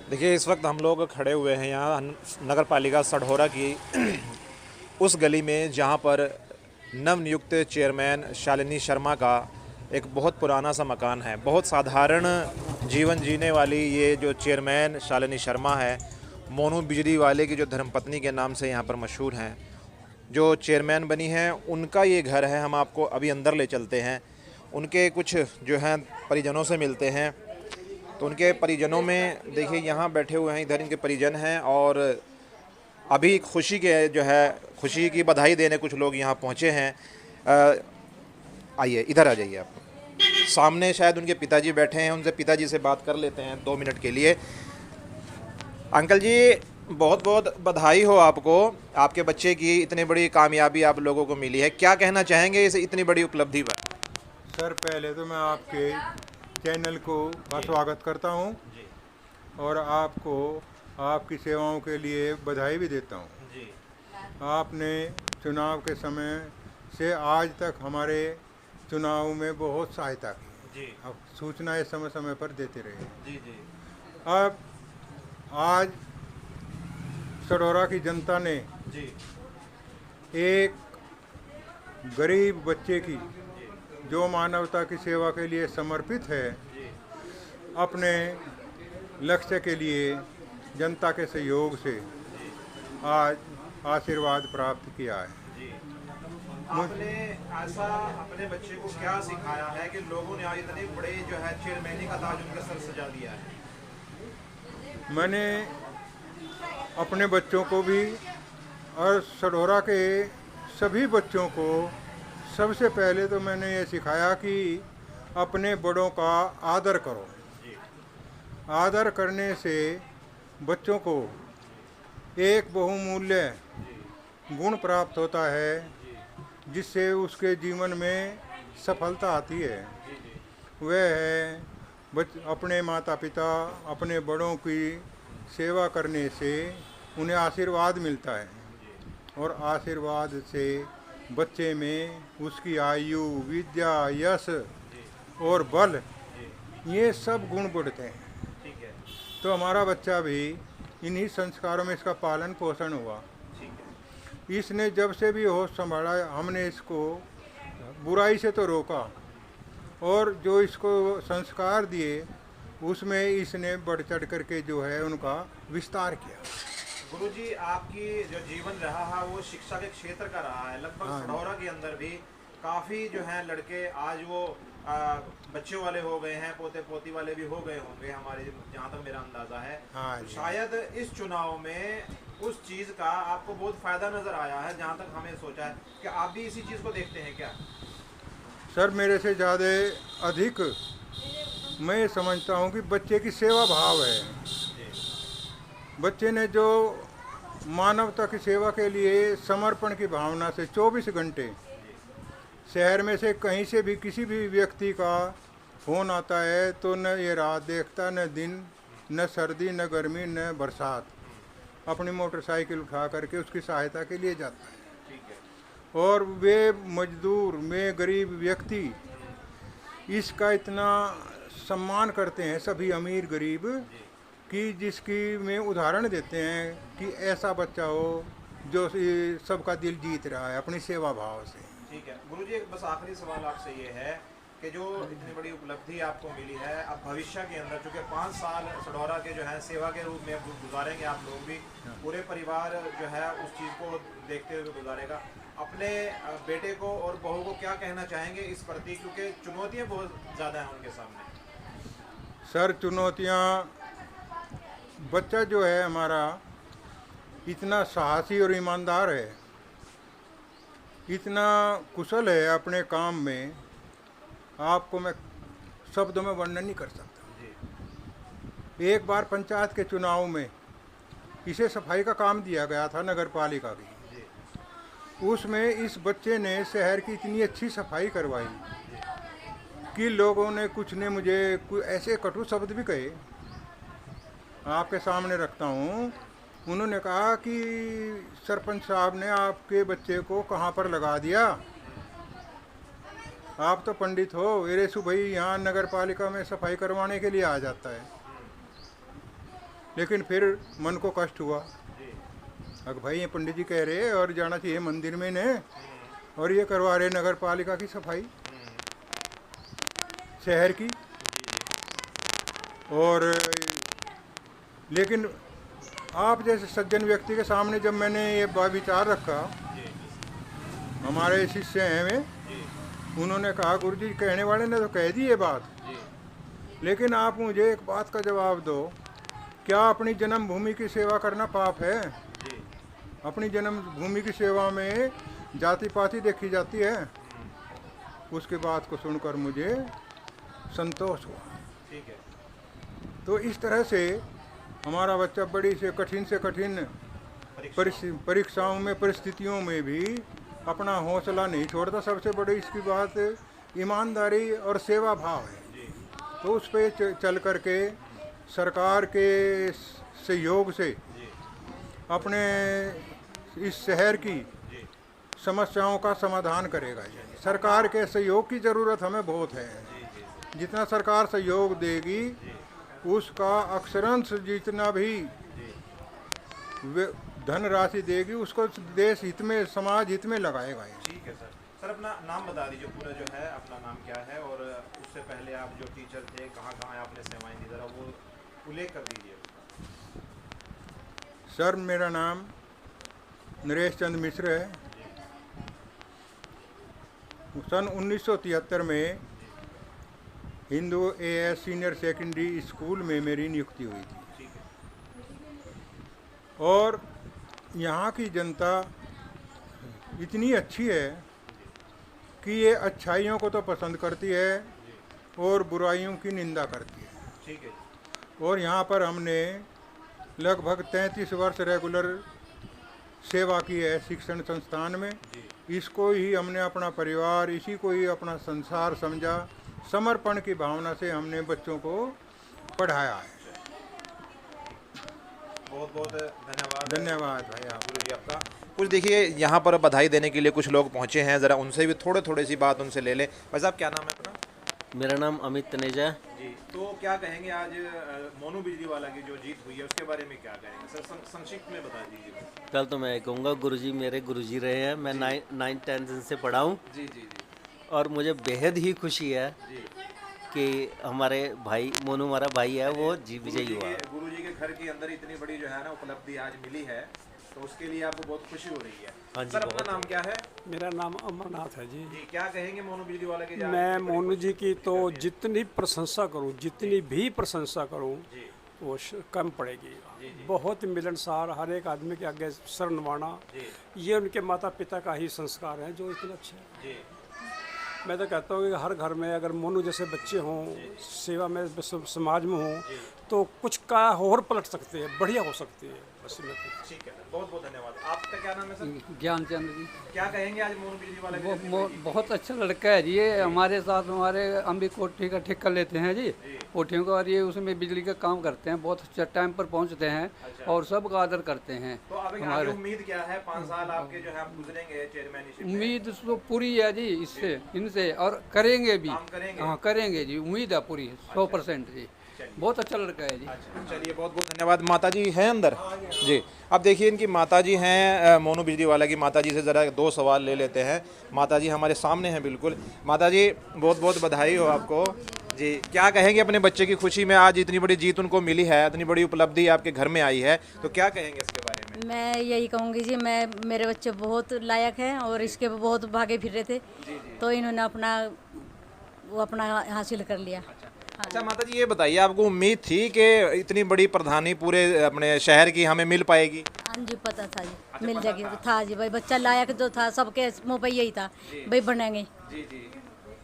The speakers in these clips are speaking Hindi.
देखिए, इस वक्त हम लोग खड़े हुए हैं यहाँ नगर पालिका सढौरा की उस गली में जहाँ पर नवनियुक्त चेयरमैन शालिनी शर्मा का एक बहुत पुराना सा मकान है। बहुत साधारण जीवन जीने वाली ये जो चेयरमैन शालिनी शर्मा है, मोनू बिजली वाले की जो धर्मपत्नी के नाम से यहाँ पर मशहूर हैं, जो चेयरमैन बनी हैं, उनका ये घर है। हम आपको अभी अंदर ले चलते हैं, उनके कुछ जो हैं परिजनों से मिलते हैं। तो उनके परिजनों में देखिए यहाँ बैठे हुए हैं, इधर इनके परिजन हैं और अभी खुशी के जो है खुशी की बधाई देने कुछ लोग यहाँ पहुँचे हैं। आइए इधर आ जाइए आप। सामने शायद उनके पिताजी बैठे हैं, उनसे पिताजी से बात कर लेते हैं 2 मिनट के लिए। अंकल जी, बहुत बहुत बधाई हो आपको, आपके बच्चे की इतनी बड़ी कामयाबी आप लोगों को मिली है। क्या कहना चाहेंगे इस इतनी बड़ी उपलब्धि पर? सर, पहले तो मैं आपके चैनल को का जी स्वागत करता हूं जी और आपको आपकी सेवाओं के लिए बधाई भी देता हूं। जी आपने चुनाव के समय से आज तक हमारे चुनाव में बहुत सहायता की। जी अब सूचनाएं समय समय पर देते रहे। जी जी अब आज सढौरा की जनता ने जी एक गरीब बच्चे की, जो मानवता की सेवा के लिए समर्पित है, जी अपने लक्ष्य के लिए जनता के सहयोग से आज आशीर्वाद प्राप्त किया है। जी। मुझ आपने ऐसा अपने बच्चे को क्या सिखाया है कि लोगों ने आज इतने बड़े जो है चेयरमैनी का ताज उनके सर सजा दिया है? मैंने अपने बच्चों को भी और सढौरा के सभी बच्चों को सबसे पहले तो मैंने ये सिखाया कि अपने बड़ों का आदर करो। जी आदर करने से बच्चों को एक बहुमूल्य गुण प्राप्त होता है, जिससे उसके जीवन में सफलता आती है। जी जी वह है अपने माता पिता, अपने बड़ों की सेवा करने से उन्हें आशीर्वाद मिलता है और आशीर्वाद से बच्चे में उसकी आयु, विद्या, यश और बल, ये सब गुण बढ़ते हैं। ठीक है। तो हमारा बच्चा भी इन्हीं संस्कारों में इसका पालन पोषण हुआ। ठीक है। इसने जब से भी होश संभाला, हमने इसको बुराई से तो रोका और जो इसको संस्कार दिए उसमें इसने बढ़ चढ़ करके जो है उनका विस्तार किया। गुरुजी, आपकी जो जीवन रहा है वो शिक्षा के क्षेत्र का रहा है। लगभग हाँ सढौरा के अंदर भी काफ़ी जो हैं लड़के आज वो बच्चे वाले हो गए हैं, पोते पोती वाले भी हो गए होंगे, हमारे जहाँ तक मेरा अंदाज़ा है। हाँ तो जी। शायद इस चुनाव में उस चीज़ का आपको बहुत फ़ायदा नज़र आया है, जहाँ तक हमें सोचा है कि आप भी इसी चीज़ को देखते हैं क्या? सर, मेरे से ज़्यादा अधिक मैं ये समझता हूँ कि बच्चे की सेवा भाव है। जी बच्चे ने जो मानवता की सेवा के लिए समर्पण की भावना से 24 घंटे शहर में से कहीं से भी किसी भी व्यक्ति का फोन आता है तो न ये रात देखता, न दिन, न सर्दी, न गर्मी, न बरसात, अपनी मोटरसाइकिल उठा करके उसकी सहायता के लिए जाता है। ठीक है। और वे मजदूर में गरीब व्यक्ति इसका इतना सम्मान करते हैं, सभी अमीर गरीब, कि जिसकी में उदाहरण देते हैं कि ऐसा बच्चा हो जो सबका दिल जीत रहा है अपनी सेवा भाव से। ठीक है गुरुजी, एक बस आखिरी सवाल आपसे ये है कि जो इतनी बड़ी उपलब्धि आपको मिली है, अब भविष्य के अंदर चूँकि 5 साल सढौरा के जो है सेवा के रूप में गुजारेंगे आप लोग भी, पूरे परिवार जो है उस चीज़ को देखते हुए गुजारेगा, अपने बेटे को और बहू को क्या कहना चाहेंगे इस प्रति, क्योंकि चुनौतियाँ बहुत ज़्यादा हैं उनके सामने? सर, चुनौतियाँ, बच्चा जो है हमारा इतना साहसी और ईमानदार है, इतना कुशल है अपने काम में, आपको मैं शब्दों में वर्णन नहीं कर सकता। जी एक बार पंचायत के चुनाव में इसे सफाई का काम दिया गया था, नगर पालिका की। जी उसमें इस बच्चे ने शहर की इतनी अच्छी सफाई करवाई कि लोगों ने, कुछ ने मुझे ऐसे कटु शब्द भी कहे, आपके सामने रखता हूँ। उन्होंने कहा कि सरपंच साहब ने आपके बच्चे को कहाँ पर लगा दिया, आप तो पंडित हो, अरे भाई यहाँ नगर पालिका में सफाई करवाने के लिए आ जाता है। लेकिन फिर मन को कष्ट हुआ। अगर भाई ये पंडित जी कह रहे और जाना चाहिए मंदिर में ने, और ये करवा रहे नगर पालिका की सफाई शहर की। और लेकिन आप जैसे सज्जन व्यक्ति के सामने जब मैंने ये विचार रखा, हमारे शिष्य हैं वे, उन्होंने कहा गुरु जी कहने वाले ने तो कह दी ये बात, लेकिन आप मुझे एक बात का जवाब दो, क्या अपनी जन्मभूमि की सेवा करना पाप है? अपनी जन्मभूमि की सेवा में जाति पाति देखी जाती है। उसके बात को सुनकर मुझे संतोष हुआ। ठीक है। तो इस तरह से हमारा बच्चा बड़ी से कठिन परीक्षाओं में, परिस्थितियों में भी अपना हौसला नहीं छोड़ता। सबसे बड़ी इसकी बात ईमानदारी और सेवा भाव है। तो उस पर चल करके सरकार के सहयोग से अपने इस शहर की समस्याओं का समाधान करेगा। सरकार के सहयोग की ज़रूरत हमें बहुत है। जितना सरकार सहयोग देगी उसका अक्षरांश जितना भी धनराशि देगी उसको देश हित में, समाज हित में लगाएगा। ठीक है सर। सर अपना नाम बता दीजिए पूरा जो है, अपना नाम क्या है और उससे पहले आप जो टीचर थे कहाँ कहाँ आपने सेवाएं दी, जरा वो उल्लेख कर दीजिए। सर मेरा नाम नरेश चंद मिश्र है। सन 1973 में Hindu as senior secondary school में मेरी नियुक्ति हुई थी। और यहाँ की जनता इतनी अच्छी है कि ये अच्छाइयों को तो पसंद करती है और बुराइयों की निंदा करती है। ठीक है। और यहाँ पर हमने लगभग 33 वर्ष रेगुलर सेवा की है शिक्षण संस्थान में। इसको ही हमने अपना परिवार, इसी को ही अपना संसार समझा। समर्पण की भावना से हमने बच्चों को पढ़ाया है। बहुत बहुत धन्यवाद। धन्यवाद भाई आप गुरु जी आपका। कुछ देखिए यहाँ पर बधाई देने के लिए कुछ लोग पहुँचे हैं, ज़रा उनसे भी थोड़े सी बात उनसे ले लें। भाई साहब क्या नाम है अपना? मेरा नाम अमित तनेजा है जी। तो क्या कहेंगे आज मोनू बिजली वाला की जो जीत हुई है उसके बारे में क्या कहेंगे सर? संक्षिप्त में बता दीजिए। कल तो मैं कहूँगा गुरुजी मेरे गुरुजी रहे हैं। मैं 9th 10th से पढ़ा हूँ। जी जी जी। और मुझे बेहद ही खुशी है कि हमारे भाई मोनू हमारा भाई है वो विजयी हुआ। गुरु जी के घर के अंदर इतनी बड़ी जो है ना उपलब्धि आज मिली है, तो उसके लिए आपको बहुत खुशी हो रही है। हाँ जी। सर अपना नाम क्या है? मेरा नाम अमरनाथ है जी। जी क्या कहेंगे मोनू बिजली वाले के? मैं मोनू जी की तो जितनी प्रशंसा करूं, जितनी भी प्रशंसा करूं वो कम पड़ेगी। बहुत मिलनसार, हर एक आदमी के आगे सर नवाना, ये उनके माता पिता का ही संस्कार है जो इतने अच्छे हैं। मैं तो कहता हूँ कि हर घर में अगर मोनू जैसे बच्चे हों, सेवा में समाज में हों, तो कुछ का और पलट सकते हैं, बढ़िया हो सकती है। बस में ठीक है, बहुत बहुत धन्यवाद। आपका क्या नाम है सर? ज्ञानचंद जी। क्या कहेंगे आज मोनू बिजली वाले के? बहुत अच्छा लड़का है जी। ये हमारे साथ हमारे हम भी कोठी का ठेका लेते हैं जी, कोठियों का, और ये उसमें बिजली का काम करते हैं। बहुत अच्छा टाइम पर पहुंचते हैं और सबका आदर करते हैं। तो अब आगे उम्मीद क्या है? 5 साल आपके जो है आप गुजरेंगे चेयरमैनशिप में। उम्मीद तो पूरी है जी इससे, इनसे, और करेंगे भी। काम करेंगे? हाँ करेंगे जी, उम्मीद है पूरी 100% जी। बहुत अच्छा लड़का है जी। चलिए बहुत बहुत धन्यवाद। माता जी हैं अंदर जी। अब देखिए इनकी माता जी हैं, मोनू बिजली वाला की माता जी से ज़रा 2 सवाल ले लेते हैं। माता जी हमारे सामने हैं बिल्कुल। माता जी बहुत बहुत बधाई हो आपको जी। क्या कहेंगे अपने बच्चे की खुशी में? आज इतनी बड़ी जीत उनको मिली है, इतनी बड़ी उपलब्धि आपके घर में आई है, तो क्या कहेंगे इसके बारे में? मैं यही कहूँगी जी, मेरे बच्चे बहुत लायक हैं और इसके बहुत भागे फिर रहे थे, तो इन्होंने अपना हासिल कर लिया। अच्छा माता जी ये बताइए, आपको उम्मीद थी कि इतनी बड़ी प्रधानी पूरे अपने शहर की हमें मिल पाएगी? हाँ जी पता था जी, मिल जाएगी था जी। भाई बच्चा लायक जो था, सबके मुँह पे यही था भाई बनेंगे। जी जी।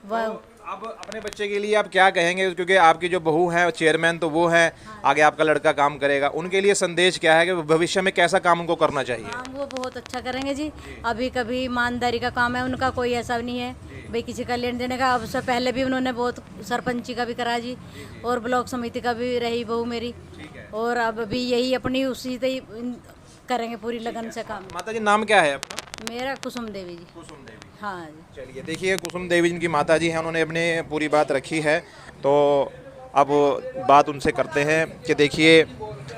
वह अब अपने बच्चे के लिए आप क्या कहेंगे? क्योंकि आपकी जो बहू है चेयरमैन तो वो है, आगे आपका लड़का काम करेगा, उनके लिए संदेश क्या है कि भविष्य में कैसा काम उनको करना चाहिए? काम वो बहुत अच्छा करेंगे जी। अभी कभी ईमानदारी का काम है उनका, कोई ऐसा नहीं है भाई किसी का लेन देने का। अब से पहले भी उन्होंने बहुत सरपंची का भी करा जी, और ब्लॉक समिति का भी रही बहू मेरी, और अब भी यही अपनी उसी से ही करेंगे पूरी लगन से काम। माता जी नाम क्या है अपना? मेरा कुसुम देवी जी। कुसुम देवी। हाँ जी। चलिए देखिए कुसुम देवी जिनकी माता जी हैं, उन्होंने अपने पूरी बात रखी है, तो अब बात उनसे करते हैं कि देखिए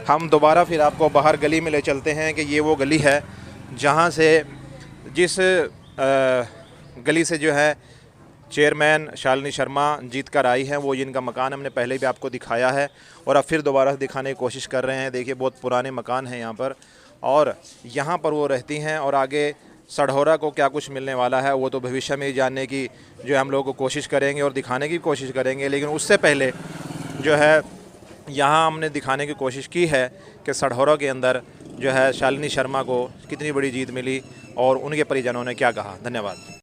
हम दोबारा फिर आपको बाहर गली में ले चलते हैं कि ये वो गली है जहाँ से जिस गली से जो है चेयरमैन शालिनी शर्मा जीत कर आई हैं, वो इनका मकान हमने पहले भी आपको दिखाया है और अब फिर दोबारा दिखाने की कोशिश कर रहे हैं। देखिए बहुत पुराने मकान हैं यहाँ पर और यहाँ पर वो रहती हैं और आगे सढौरा को क्या कुछ मिलने वाला है वो तो भविष्य में ही जानने की जो हम लोग कोशिश करेंगे और दिखाने की कोशिश करेंगे। लेकिन उससे पहले जो है यहाँ हमने दिखाने की कोशिश की है कि सढौरा के अंदर जो है शालिनी शर्मा को कितनी बड़ी जीत मिली और उनके परिजनों ने क्या कहा। धन्यवाद।